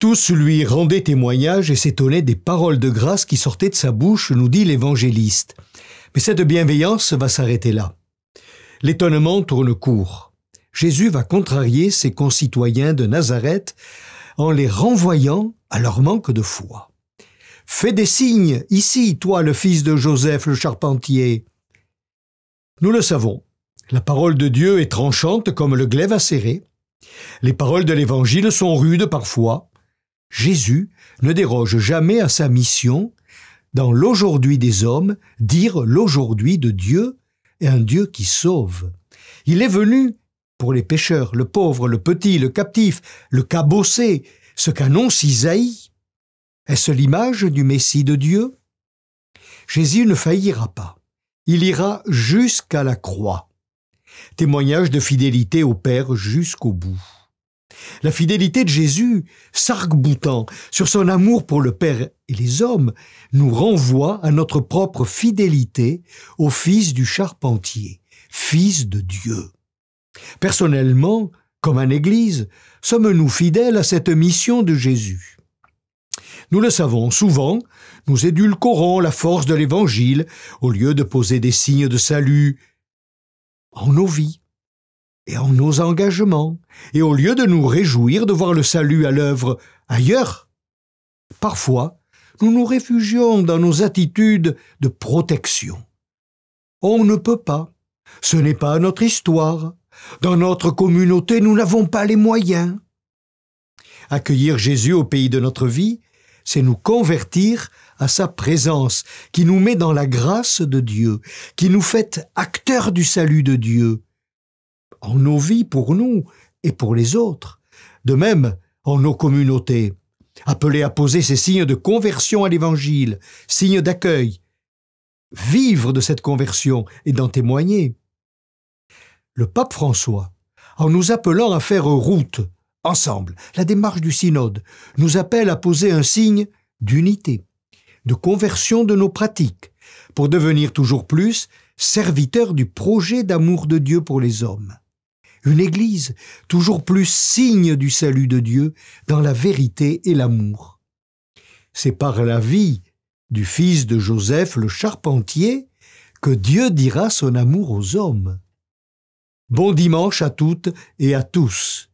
Tous lui rendaient témoignage et s'étonnaient des paroles de grâce qui sortaient de sa bouche, nous dit l'évangéliste. Mais cette bienveillance va s'arrêter là. L'étonnement tourne court. Jésus va contrarier ses concitoyens de Nazareth en les renvoyant à leur manque de foi. « Fais des signes, ici, toi, le fils de Joseph, le charpentier. » Nous le savons, la parole de Dieu est tranchante comme le glaive acéré. Les paroles de l'Évangile sont rudes parfois. Jésus ne déroge jamais à sa mission dans l'aujourd'hui des hommes, dire l'aujourd'hui de Dieu et un Dieu qui sauve. Il est venu pour les pécheurs, le pauvre, le petit, le captif, le cabossé, ce qu'annonce Isaïe. Est-ce l'image du Messie de Dieu? Jésus ne faillira pas. Il ira jusqu'à la croix. Témoignage de fidélité au Père jusqu'au bout. La fidélité de Jésus, s'arc-boutant sur son amour pour le Père et les hommes, nous renvoie à notre propre fidélité au Fils du charpentier, Fils de Dieu. Personnellement, comme en Église, sommes-nous fidèles à cette mission de Jésus? Nous le savons, souvent, nous édulcorons la force de l'Évangile au lieu de poser des signes de salut en nos vies et en nos engagements, et au lieu de nous réjouir de voir le salut à l'œuvre ailleurs. Parfois, nous nous réfugions dans nos attitudes de protection. On ne peut pas, ce n'est pas notre histoire. Dans notre communauté, nous n'avons pas les moyens. Accueillir Jésus au pays de notre vie, c'est nous convertir à sa présence, qui nous met dans la grâce de Dieu, qui nous fait acteurs du salut de Dieu, en nos vies pour nous et pour les autres. De même, en nos communautés, appelés à poser ces signes de conversion à l'Évangile, signes d'accueil, vivre de cette conversion et d'en témoigner. Le pape François, en nous appelant à faire route, ensemble, la démarche du synode, nous appelle à poser un signe d'unité, de conversion de nos pratiques, pour devenir toujours plus serviteurs du projet d'amour de Dieu pour les hommes. Une Église toujours plus signe du salut de Dieu dans la vérité et l'amour. C'est par la vie du fils de Joseph le charpentier que Dieu dira son amour aux hommes. Bon dimanche à toutes et à tous.